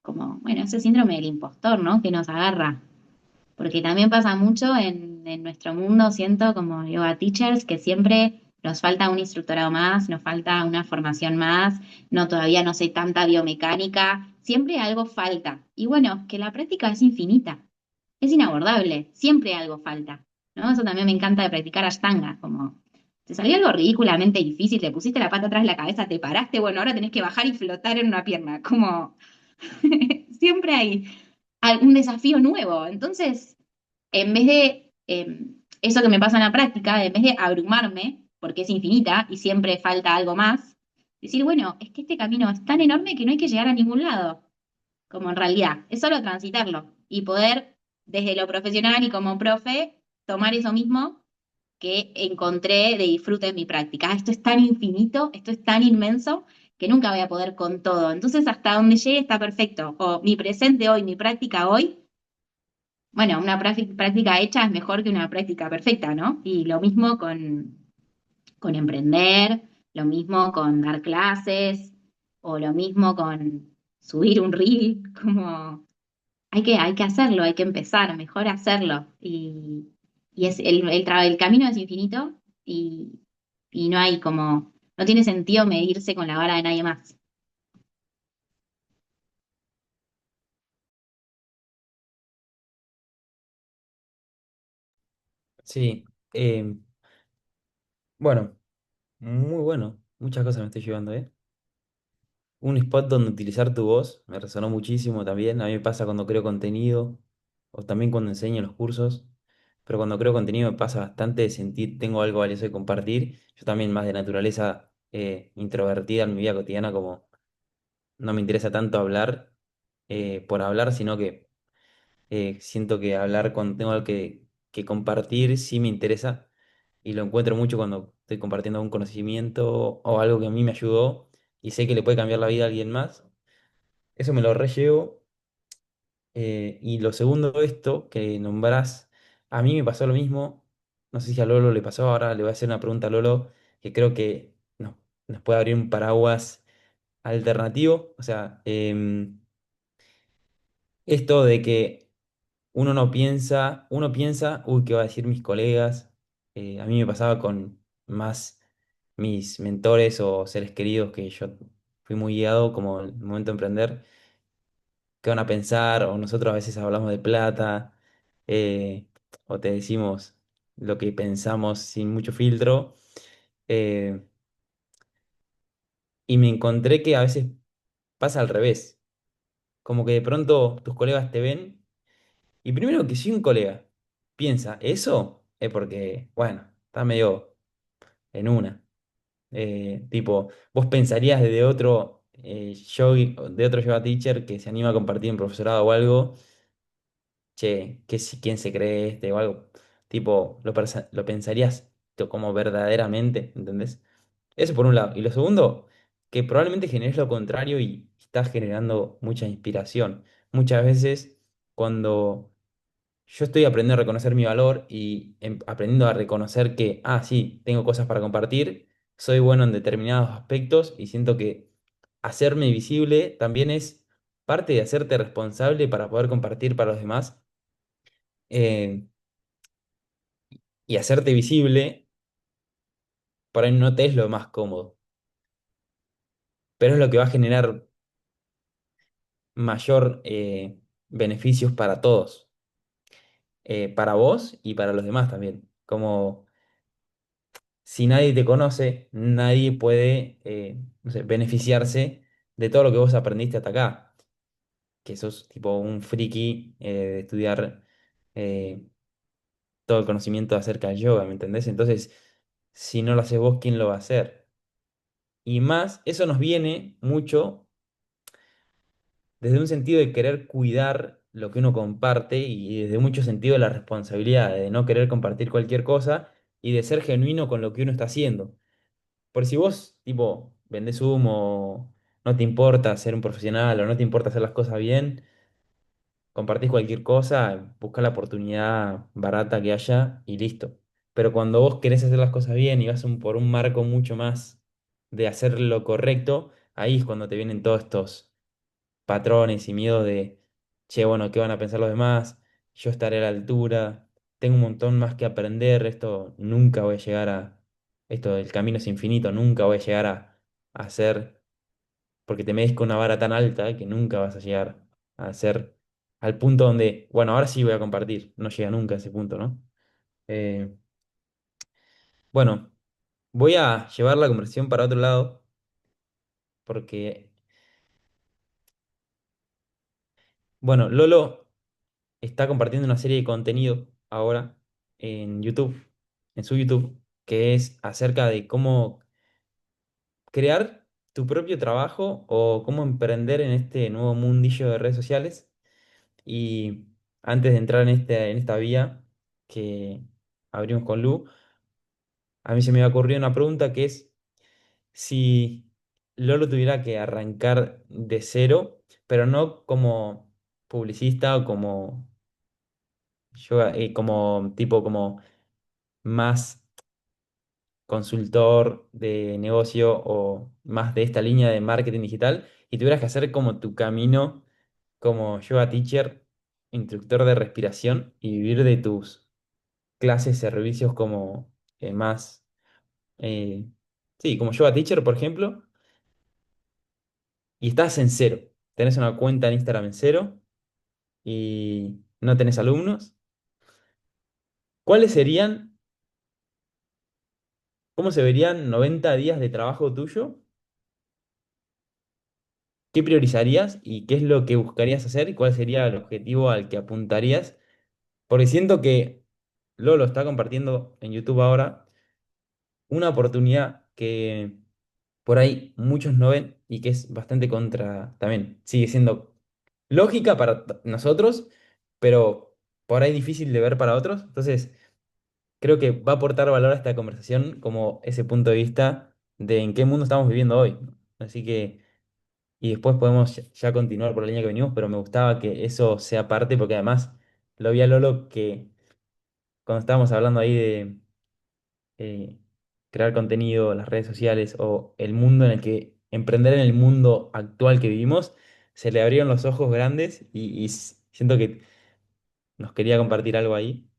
Speaker 2: como, bueno, ese síndrome del impostor, ¿no? Que nos agarra. Porque también pasa mucho en nuestro mundo, siento como yoga teachers, que siempre nos falta un instructorado más, nos falta una formación más, no, todavía no sé tanta biomecánica, siempre algo falta. Y bueno, que la práctica es infinita, es inabordable, siempre algo falta, ¿no? Eso también me encanta de practicar Ashtanga, como te salió algo ridículamente difícil, te pusiste la pata atrás de la cabeza, te paraste, bueno, ahora tenés que bajar y flotar en una pierna, como siempre hay algún desafío nuevo. Entonces, en vez de eso que me pasa en la práctica, en vez de abrumarme, porque es infinita y siempre falta algo más, decir, bueno, es que este camino es tan enorme que no hay que llegar a ningún lado, como en realidad, es solo transitarlo y poder, desde lo profesional y como profe, tomar eso mismo que encontré de disfrute en mi práctica. Ah, esto es tan infinito, esto es tan inmenso que nunca voy a poder con todo. Entonces, hasta donde llegue está perfecto. O mi presente hoy, mi práctica hoy, bueno, una práctica hecha es mejor que una práctica perfecta, ¿no? Y lo mismo con emprender, lo mismo con dar clases, o lo mismo con subir un reel, como hay que hacerlo, hay que empezar, mejor hacerlo. Y es el camino es infinito y no hay como, no tiene sentido medirse con la vara de nadie más.
Speaker 3: Sí, bueno, muy bueno. Muchas cosas me estoy llevando, ¿eh? Un spot donde utilizar tu voz me resonó muchísimo también. A mí me pasa cuando creo contenido o también cuando enseño los cursos. Pero cuando creo contenido me pasa bastante de sentir tengo algo valioso de compartir. Yo también más de naturaleza introvertida en mi vida cotidiana, como no me interesa tanto hablar por hablar, sino que siento que hablar cuando tengo algo que compartir sí me interesa y lo encuentro mucho cuando estoy compartiendo algún conocimiento o algo que a mí me ayudó y sé que le puede cambiar la vida a alguien más. Eso me lo rellevo. Y lo segundo, esto que nombrás, a mí me pasó lo mismo. No sé si a Lolo le pasó, ahora le voy a hacer una pregunta a Lolo que creo que nos puede abrir un paraguas alternativo. O sea, esto de que uno piensa, uy, ¿qué va a decir mis colegas? A mí me pasaba con más mis mentores o seres queridos que yo fui muy guiado como en el momento de emprender, qué van a pensar, o nosotros a veces hablamos de plata, eh, o te decimos lo que pensamos sin mucho filtro, eh, y me encontré que a veces pasa al revés, como que de pronto tus colegas te ven, y primero que si un colega piensa eso, es porque, bueno, está medio en una. Tipo, vos pensarías de otro de otro yoga teacher que se anima a compartir en profesorado o algo, che, ¿quién se cree este? O algo, tipo, lo pensarías como verdaderamente, ¿entendés? Eso por un lado. Y lo segundo, que probablemente generes lo contrario y estás generando mucha inspiración. Muchas veces cuando yo estoy aprendiendo a reconocer mi valor y aprendiendo a reconocer que, ah, sí, tengo cosas para compartir, soy bueno en determinados aspectos y siento que hacerme visible también es parte de hacerte responsable para poder compartir para los demás, eh, y hacerte visible. por ahí no te es lo más cómodo, pero es lo que va a generar mayor beneficios para todos, para vos y para los demás también. Como si nadie te conoce, nadie puede, no sé, beneficiarse de todo lo que vos aprendiste hasta acá, que sos tipo un friki de estudiar eh, todo el conocimiento acerca del yoga, ¿me entendés? Entonces, si no lo haces vos, ¿quién lo va a hacer? Y más, eso nos viene mucho desde un sentido de querer cuidar lo que uno comparte y desde mucho sentido de la responsabilidad, de no querer compartir cualquier cosa y de ser genuino con lo que uno está haciendo. Por si vos, tipo, vendés humo, no te importa ser un profesional o no te importa hacer las cosas bien, compartís cualquier cosa, busca la oportunidad barata que haya y listo. Pero cuando vos querés hacer las cosas bien y vas por un marco mucho más de hacer lo correcto, ahí es cuando te vienen todos estos patrones y miedo de, che, bueno, ¿qué van a pensar los demás? Yo estaré a la altura, tengo un montón más que aprender, esto nunca voy a llegar a, esto del camino es infinito, nunca voy a llegar a hacer, porque te medís con una vara tan alta que nunca vas a llegar a hacer al punto donde, bueno, ahora sí voy a compartir, no llega nunca a ese punto, ¿no? Eh, bueno, voy a llevar la conversación para otro lado, porque, bueno, Lolo está compartiendo una serie de contenido ahora en YouTube, en su YouTube, que es acerca de cómo crear tu propio trabajo o cómo emprender en este nuevo mundillo de redes sociales. Y antes de entrar en esta vía que abrimos con Lu, a mí se me ocurrió una pregunta que es si Lolo tuviera que arrancar de cero, pero no como publicista o como yo, como tipo como más consultor de negocio o más de esta línea de marketing digital y tuvieras que hacer como tu camino como yoga teacher, instructor de respiración y vivir de tus clases, servicios como más, eh, sí, como yoga teacher, por ejemplo, y estás en cero. Tenés una cuenta en Instagram en cero y no tenés alumnos. ¿Cuáles serían, cómo se verían 90 días de trabajo tuyo? ¿Qué priorizarías y qué es lo que buscarías hacer y cuál sería el objetivo al que apuntarías? Porque siento que Lolo está compartiendo en YouTube ahora una oportunidad que por ahí muchos no ven y que es bastante contra, también sigue siendo lógica para nosotros, pero por ahí difícil de ver para otros. Entonces, creo que va a aportar valor a esta conversación como ese punto de vista de en qué mundo estamos viviendo hoy, ¿no? Así que... Y después podemos ya continuar por la línea que venimos, pero me gustaba que eso sea parte, porque además lo vi a Lolo que cuando estábamos hablando ahí de eh, crear contenido, las redes sociales o el mundo en el que emprender en el mundo actual que vivimos, se le abrieron los ojos grandes y siento que nos quería compartir algo ahí.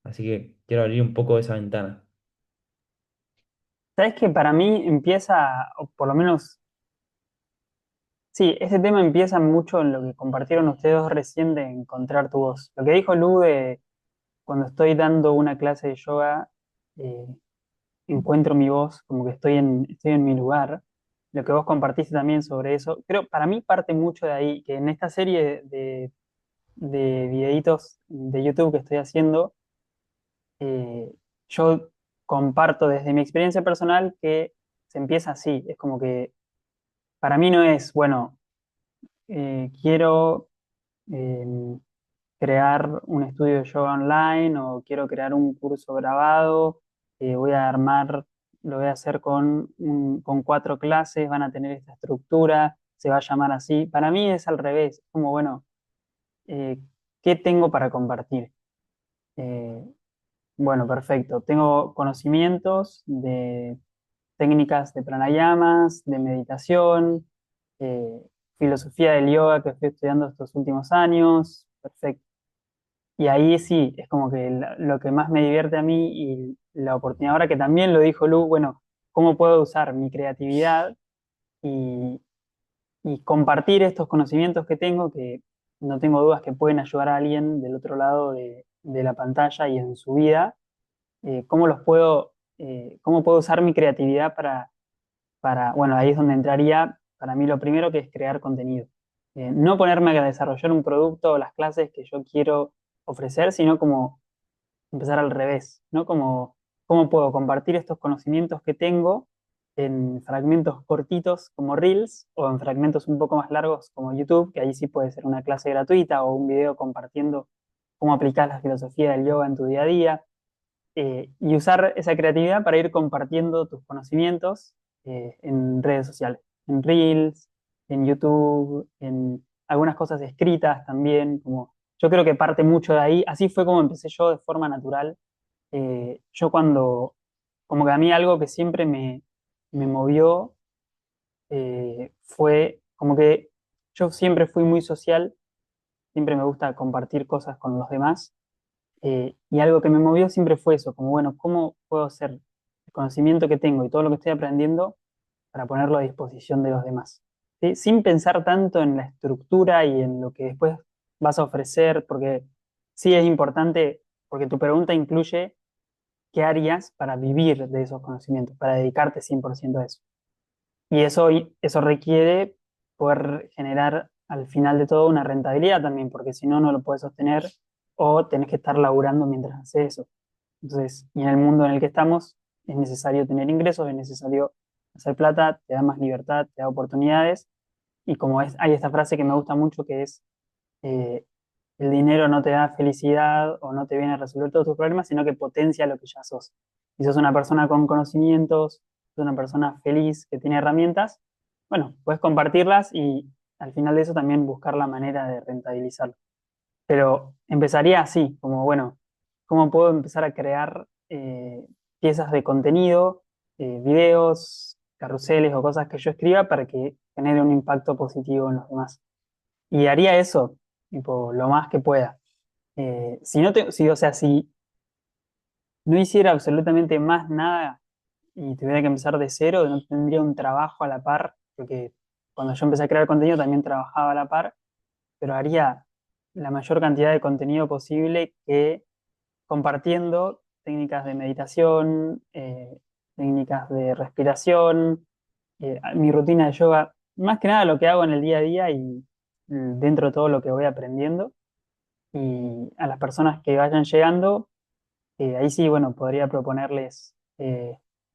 Speaker 3: Así que quiero abrir un poco esa ventana.
Speaker 1: Sabes que para mí empieza, o por lo menos, sí, ese tema empieza mucho en lo que compartieron ustedes dos recién de encontrar tu voz. Lo que dijo Lu de cuando estoy dando una clase de yoga, eh, encuentro mi voz, como que estoy en mi lugar. Lo que vos compartiste también sobre eso, creo, para mí parte mucho de ahí, que en esta serie de videitos de YouTube que estoy haciendo, eh, yo comparto desde mi experiencia personal que se empieza así. Es como que para mí no es, bueno, quiero eh, crear un estudio de yoga online o quiero crear un curso grabado, voy a armar, lo voy a hacer con 4 clases, van a tener esta estructura, se va a llamar así. Para mí es al revés, como bueno, eh, ¿qué tengo para compartir? Eh, bueno, perfecto. Tengo conocimientos de técnicas de pranayamas, de meditación, eh, filosofía del yoga que estoy estudiando estos últimos años. Perfecto. Y ahí sí, es como que lo que más me divierte a mí y la oportunidad ahora que también lo dijo Lu, bueno, ¿cómo puedo usar mi creatividad y, y compartir estos conocimientos que tengo, que no tengo dudas que pueden ayudar a alguien del otro lado de la pantalla y en su vida? ¿Cómo los puedo, cómo puedo usar mi creatividad bueno, ahí es donde entraría para mí lo primero que es crear contenido. No ponerme a desarrollar un producto o las clases que yo quiero ofrecer, sino como empezar al revés, ¿no? Como cómo puedo compartir estos conocimientos que tengo en fragmentos cortitos como Reels o en fragmentos un poco más largos como YouTube, que ahí sí puede ser una clase gratuita o un video compartiendo cómo aplicas la filosofía del yoga en tu día a día, y usar esa creatividad para ir compartiendo tus conocimientos en redes sociales, en Reels, en YouTube, en algunas cosas escritas también, como yo creo que parte mucho de ahí. Así fue como empecé yo de forma natural. Yo cuando, como que a mí algo que siempre me movió fue como que yo siempre fui muy social, siempre me gusta compartir cosas con los demás, y algo que me movió siempre fue eso, como bueno, ¿cómo puedo hacer el conocimiento que tengo y todo lo que estoy aprendiendo para ponerlo a disposición de los demás? ¿Sí? Sin pensar tanto en la estructura y en lo que después vas a ofrecer, porque sí es importante, porque tu pregunta incluye qué harías para vivir de esos conocimientos, para dedicarte 100% a eso. Y eso requiere poder generar al final de todo una rentabilidad también, porque si no, no lo puedes sostener o tenés que estar laburando mientras haces eso. Entonces, y en el mundo en el que estamos, es necesario tener ingresos, es necesario hacer plata, te da más libertad, te da oportunidades. Y como es, hay esta frase que me gusta mucho que es, eh, el dinero no te da felicidad o no te viene a resolver todos tus problemas, sino que potencia lo que ya sos. Y sos una persona con conocimientos, sos una persona feliz que tiene herramientas, bueno, puedes compartirlas y al final de eso también buscar la manera de rentabilizarlo. Pero empezaría así, como bueno, ¿cómo puedo empezar a crear piezas de contenido, videos, carruseles o cosas que yo escriba para que genere un impacto positivo en los demás? Y haría eso, tipo, lo más que pueda. Si no te, si, o sea, si no hiciera absolutamente más nada y tuviera que empezar de cero, no tendría un trabajo a la par, porque cuando yo empecé a crear contenido también trabajaba a la par, pero haría la mayor cantidad de contenido posible que compartiendo técnicas de meditación, técnicas de respiración, mi rutina de yoga, más que nada lo que hago en el día a día y dentro de todo lo que voy aprendiendo. Y a las personas que vayan llegando, ahí sí, bueno, podría proponerles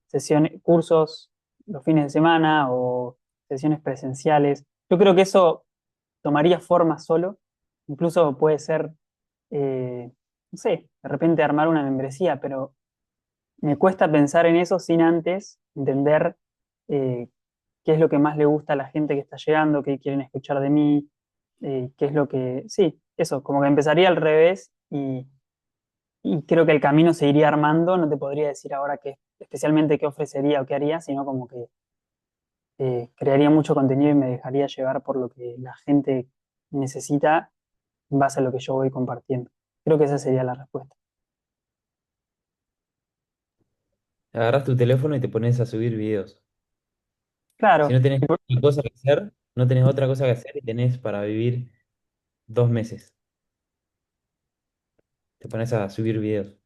Speaker 1: sesiones, cursos los fines de semana o sesiones presenciales. Yo creo que eso tomaría forma solo, incluso puede ser, no sé, de repente armar una membresía, pero me cuesta pensar en eso sin antes entender eh, qué es lo que más le gusta a la gente que está llegando, qué quieren escuchar de mí, qué es lo que, sí, eso, como que empezaría al revés y creo que el camino se iría armando, no te podría decir ahora qué, especialmente qué ofrecería o qué haría, sino como que crearía mucho contenido y me dejaría llevar por lo que la gente necesita en base a lo que yo voy compartiendo. Creo que esa sería la respuesta.
Speaker 3: Agarras tu teléfono y te pones a subir videos. Si
Speaker 1: Claro,
Speaker 3: no tenés otra cosa que hacer, no tenés otra cosa que hacer y tenés para vivir 2 meses. Te pones a subir videos.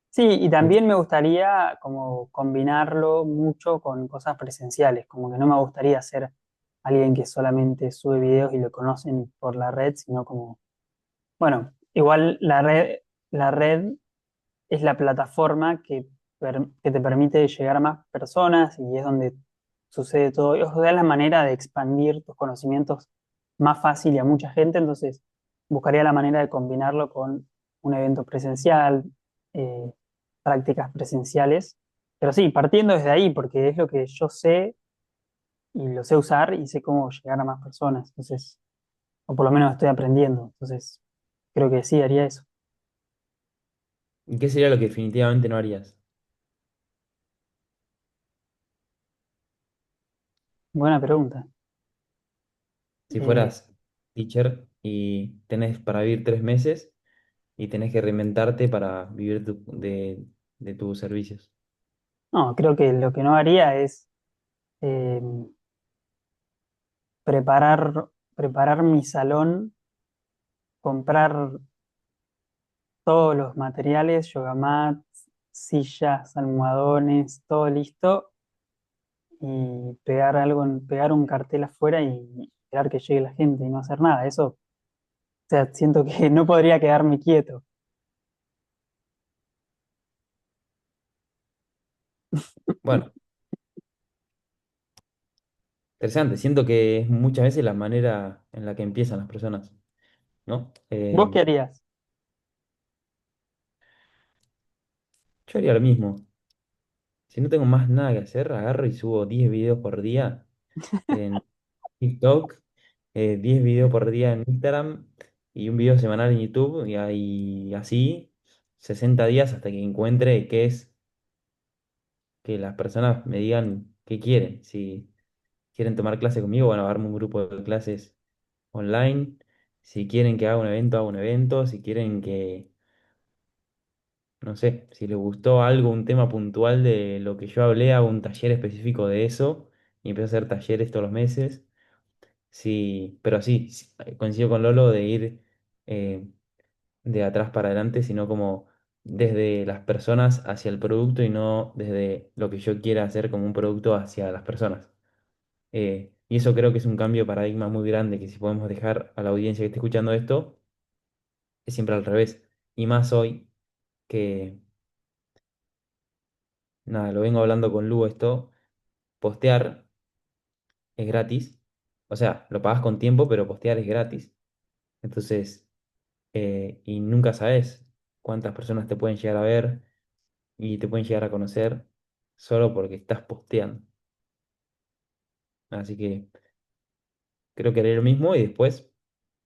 Speaker 1: sí, y
Speaker 3: Mucho.
Speaker 1: también me gustaría como combinarlo mucho con cosas presenciales, como que no me gustaría ser alguien que solamente sube videos y lo conocen por la red, sino como, bueno, igual la red es la plataforma que te permite llegar a más personas y es donde sucede todo. O sea, es la manera de expandir tus conocimientos más fácil y a mucha gente, entonces buscaría la manera de combinarlo con un evento presencial, eh, prácticas presenciales. Pero sí, partiendo desde ahí, porque es lo que yo sé y lo sé usar y sé cómo llegar a más personas. Entonces, o por lo menos estoy aprendiendo. Entonces, creo que sí, haría eso.
Speaker 3: ¿Y qué sería lo que definitivamente no harías?
Speaker 1: Buena pregunta.
Speaker 3: Si
Speaker 1: Eh,
Speaker 3: fueras teacher y tenés para vivir 3 meses, y tenés que reinventarte para vivir de tus servicios.
Speaker 1: No, creo que lo que no haría es eh, preparar, preparar mi salón, comprar todos los materiales, yoga mats, sillas, almohadones, todo listo y pegar algo, pegar un cartel afuera y esperar que llegue la gente y no hacer nada. Eso, o sea, siento que no podría quedarme quieto.
Speaker 3: Bueno, interesante. Siento que es muchas veces la manera en la que empiezan las personas, ¿no?
Speaker 1: ¿Vos qué harías?
Speaker 3: Yo haría lo mismo. Si no tengo más nada que hacer, agarro y subo 10 videos por día en TikTok, 10 videos por día en Instagram y un video semanal en YouTube y ahí así 60 días hasta que encuentre qué es que las personas me digan qué quieren. Si quieren tomar clase conmigo, bueno, armo un grupo de clases online. Si quieren que haga un evento, hago un evento. Si quieren que, no sé, si les gustó algo, un tema puntual de lo que yo hablé, hago un taller específico de eso y empiezo a hacer talleres todos los meses. Sí, pero sí, sí, coincido con Lolo de ir eh, de atrás para adelante, sino como desde las personas hacia el producto y no desde lo que yo quiera hacer como un producto hacia las personas. Y eso creo que es un cambio de paradigma muy grande, que si podemos dejar a la audiencia que esté escuchando esto, es siempre al revés. Y más hoy que, nada, lo vengo hablando con Lu esto, postear es gratis. O sea, lo pagas con tiempo, pero postear es gratis. Entonces, y nunca sabes cuántas personas te pueden llegar a ver y te pueden llegar a conocer solo porque estás posteando. Así que creo que haré lo mismo y después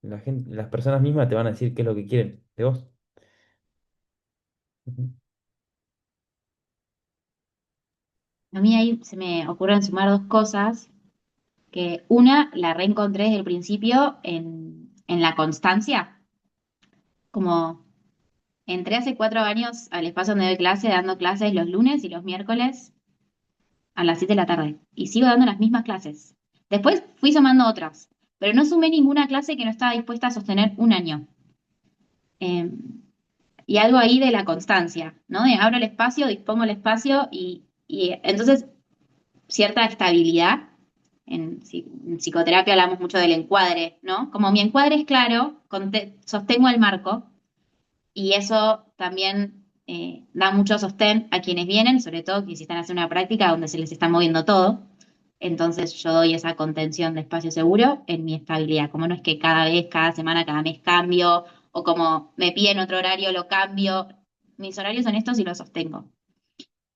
Speaker 3: la gente, las personas mismas te van a decir qué es lo que quieren de vos. Ujú.
Speaker 2: A mí ahí se me ocurren sumar dos cosas, que una la reencontré desde el principio en la constancia, como entré hace 4 años al espacio donde doy clase, dando clases los lunes y los miércoles a las 7 de la tarde, y sigo dando las mismas clases. Después fui sumando otras, pero no sumé ninguna clase que no estaba dispuesta a sostener un año. Eh, y algo ahí de la constancia, ¿no? De abro el espacio, dispongo el espacio y entonces cierta estabilidad. En psicoterapia hablamos mucho del encuadre, ¿no? Como mi encuadre es claro, sostengo el marco y eso también da mucho sostén a quienes vienen, sobre todo que si están haciendo una práctica donde se les está moviendo todo. Entonces yo doy esa contención de espacio seguro en mi estabilidad. Como no es que cada vez, cada semana, cada mes cambio, o como me piden otro horario, lo cambio. Mis horarios son estos y los sostengo.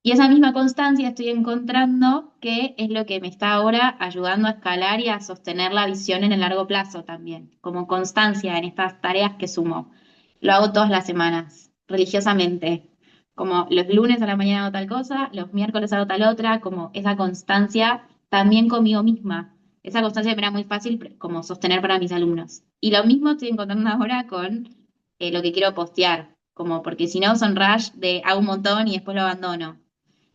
Speaker 2: Y esa misma constancia estoy encontrando que es lo que me está ahora ayudando a escalar y a sostener la visión en el largo plazo también, como constancia en estas tareas que sumo. Lo hago todas las semanas, religiosamente. Como los lunes a la mañana hago tal cosa, los miércoles hago tal otra, como esa constancia también conmigo misma. Esa constancia me era muy fácil como sostener para mis alumnos. Y lo mismo estoy encontrando ahora con lo que quiero postear, como porque si no son rush de hago un montón y después lo abandono.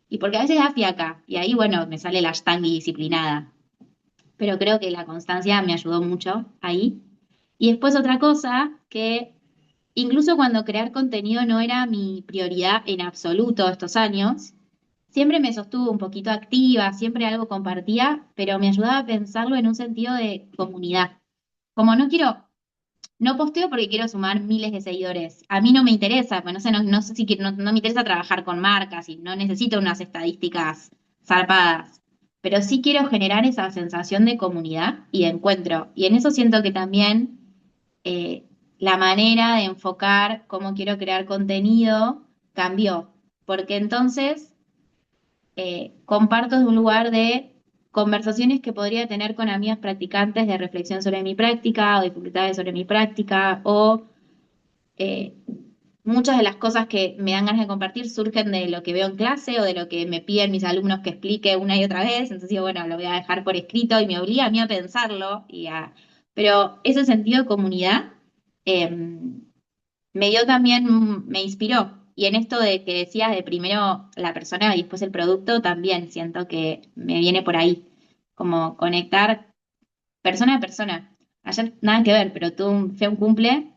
Speaker 2: Y porque a veces da fiaca, y ahí, bueno, me sale la ashtanga disciplinada. Pero creo que la constancia me ayudó mucho ahí. Y después otra cosa, que incluso cuando crear contenido no era mi prioridad en absoluto estos años, siempre me sostuvo un poquito activa, siempre algo compartía, pero me ayudaba a pensarlo en un sentido de comunidad. Como no quiero no posteo porque quiero sumar miles de seguidores. A mí no me interesa, pues no sé, no sé si no me interesa trabajar con marcas y no necesito unas estadísticas zarpadas. Pero sí quiero generar esa sensación de comunidad y de encuentro. Y en eso siento que también eh, la manera de enfocar cómo quiero crear contenido cambió. Porque entonces comparto desde un lugar de conversaciones que podría tener con amigas practicantes de reflexión sobre mi práctica o dificultades sobre mi práctica o eh, muchas de las cosas que me dan ganas de compartir surgen de lo que veo en clase o de lo que me piden mis alumnos que explique una y otra vez. Entonces digo, bueno, lo voy a dejar por escrito y me obliga a mí a pensarlo. Pero ese sentido de comunidad eh, me dio también, me inspiró. Y en esto de que decías de primero la persona y después el producto, también siento que me viene por ahí, como conectar persona a persona. Ayer nada que ver, pero fue un cumple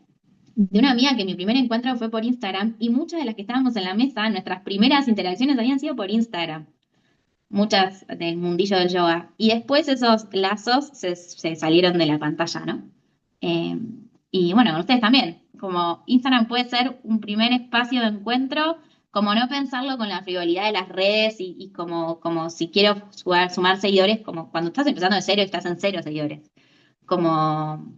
Speaker 2: de una amiga que mi primer encuentro fue por Instagram y muchas de las que estábamos en la mesa, nuestras primeras interacciones habían sido por Instagram, muchas del mundillo del yoga. Y después esos lazos se salieron de la pantalla, ¿no? Eh, y bueno, ustedes también, como Instagram puede ser un primer espacio de encuentro, como no pensarlo con la frivolidad de las redes y como si quiero sumar seguidores, como cuando estás empezando de cero y estás en cero seguidores. Como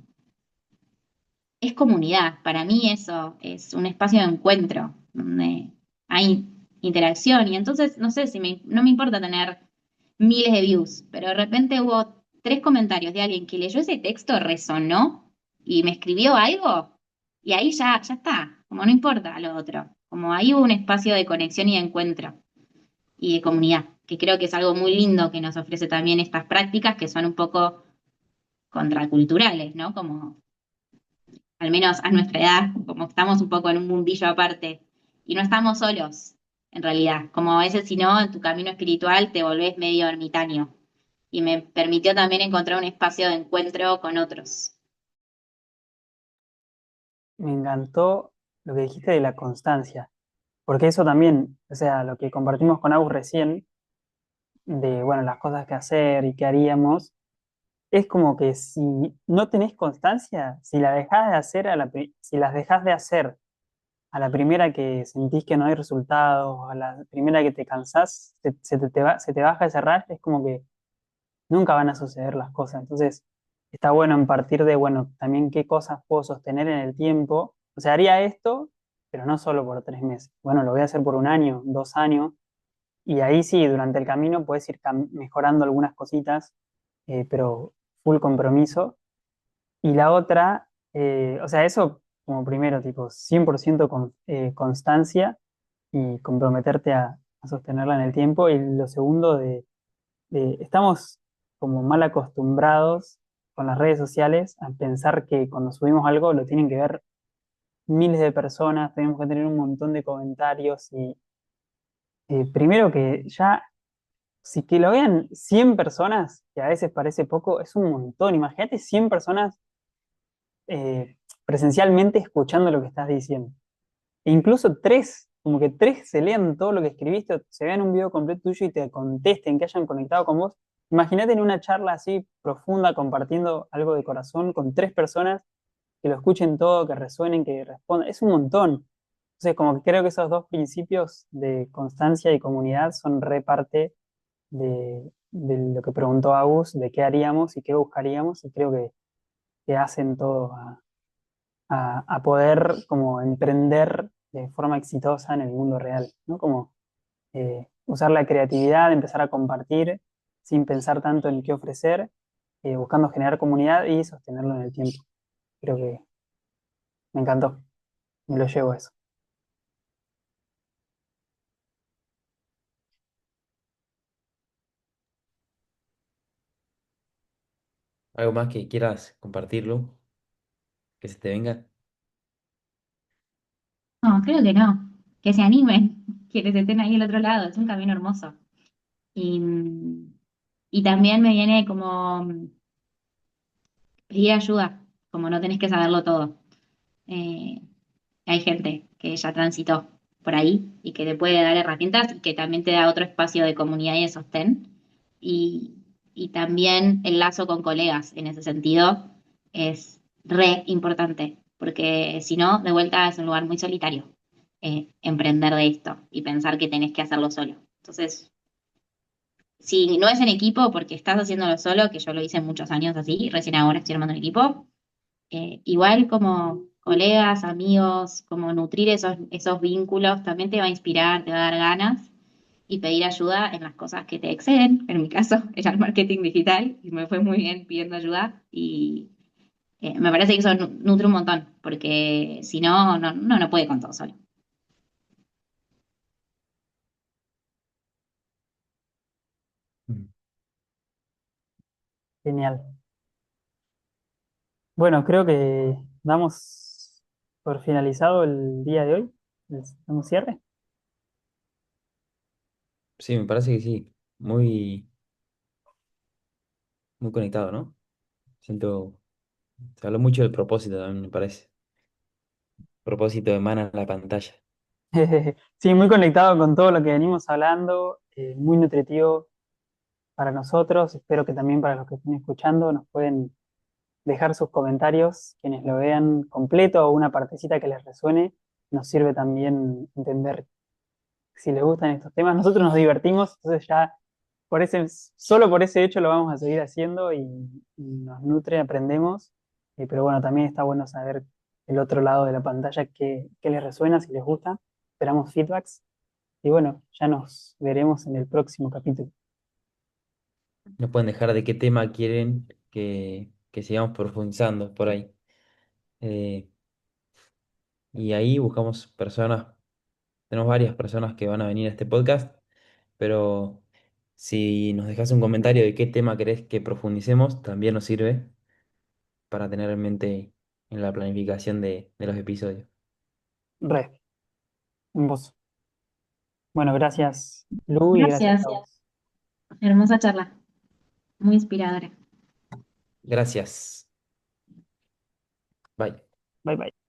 Speaker 2: es comunidad. Para mí eso es un espacio de encuentro donde hay interacción y entonces no sé si no me importa tener miles de views, pero de repente hubo 3 comentarios de alguien que leyó ese texto, resonó y me escribió algo y ahí ya está, como no importa lo otro, como ahí hubo un espacio de conexión y de encuentro y de comunidad, que creo que es algo muy lindo que nos ofrece también estas prácticas que son un poco contraculturales, ¿no? Como al menos a nuestra edad, como estamos un poco en un mundillo aparte y no estamos solos, en realidad, como a veces si no, en tu camino espiritual te volvés medio ermitaño y me permitió también encontrar un espacio de encuentro con otros.
Speaker 1: Me encantó lo que dijiste de la constancia, porque eso también, o sea, lo que compartimos con Agus recién, de, bueno, las cosas que hacer y qué haríamos, es como que si no tenés constancia, si la dejás de hacer si las dejás de hacer a la primera que sentís que no hay resultados, a la primera que te cansás, se te baja ese rash, es como que nunca van a suceder las cosas. Entonces, está bueno en partir de, bueno, también qué cosas puedo sostener en el tiempo. O sea, haría esto, pero no solo por 3 meses. Bueno, lo voy a hacer por un año, 2 años, y ahí sí, durante el camino puedes ir mejorando algunas cositas, pero full compromiso. Y la otra, o sea, eso como primero, tipo, 100% constancia y comprometerte a sostenerla en el tiempo. Y lo segundo, estamos como mal acostumbrados con las redes sociales a pensar que cuando subimos algo lo tienen que ver miles de personas, tenemos que tener un montón de comentarios y primero que ya, si que lo vean 100 personas, que a veces parece poco, es un montón. Imagínate 100 personas presencialmente escuchando lo que estás diciendo. E incluso tres, como que tres se lean todo lo que escribiste, o se vean un video completo tuyo y te contesten, que hayan conectado con vos. Imagínate en una charla así profunda, compartiendo algo de corazón con 3 personas, que lo escuchen todo, que resuenen, que respondan. Es un montón. Entonces, como que creo que esos dos principios de constancia y comunidad son re parte de lo que preguntó Agus, de qué haríamos y qué buscaríamos, y creo que hacen todo a poder como emprender de forma exitosa en el mundo real, ¿no? Como usar la creatividad, empezar a compartir sin pensar tanto en qué ofrecer, buscando generar comunidad y sostenerlo en el tiempo. Creo que me encantó, me lo llevo eso.
Speaker 3: ¿Algo más que quieras compartirlo? Que se te venga.
Speaker 2: No, creo que no, que se animen, que estén ahí al otro lado, es un camino hermoso. Y, y también me viene como pedir ayuda, como no tenés que saberlo todo. Eh, Hay gente que ya transitó por ahí y que te puede dar herramientas y que también te da otro espacio de comunidad y de sostén. Y, y también el lazo con colegas en ese sentido es re importante, porque si no, de vuelta es un lugar muy solitario emprender de esto y pensar que tenés que hacerlo solo. Entonces, si no es en equipo, porque estás haciéndolo solo, que yo lo hice muchos años así, recién ahora estoy armando un equipo, igual como colegas, amigos, como nutrir esos vínculos también te va a inspirar, te va a dar ganas y pedir ayuda en las cosas que te exceden. En mi caso, era el marketing digital y me fue muy bien pidiendo ayuda y me parece que eso nutre un montón porque si no, no puede con todo solo.
Speaker 3: Mm.
Speaker 1: Genial. Bueno, creo que damos por finalizado el día de hoy. ¿Un cierre?
Speaker 3: Sí, me parece que sí. Muy, muy conectado, ¿no? Siento, se habló mucho del propósito también, me parece. Propósito emana en la pantalla.
Speaker 1: Sí, muy conectado con todo lo que venimos hablando, muy nutritivo para nosotros. Espero que también para los que estén escuchando nos pueden dejar sus comentarios, quienes lo vean completo o una partecita que les resuene. Nos sirve también entender si les gustan estos temas. Nosotros nos divertimos, entonces ya solo por ese hecho lo vamos a seguir haciendo y nos nutre, aprendemos. Pero bueno, también está bueno saber el otro lado de la pantalla qué les resuena, si les gusta. Esperamos feedbacks. Y bueno, ya nos veremos en el próximo capítulo.
Speaker 3: No pueden dejar de qué tema quieren que sigamos profundizando por ahí. Eh, y ahí buscamos personas, tenemos varias personas que van a venir a este podcast, pero si nos dejas un comentario de qué tema querés que profundicemos, también nos sirve para tener en mente en la planificación de los episodios.
Speaker 1: Re, en vos. Bueno, gracias, Lu, y gracias
Speaker 2: Gracias.
Speaker 1: a vos.
Speaker 2: Hermosa charla, muy inspiradora.
Speaker 3: Gracias. Bye.
Speaker 1: Bye bye.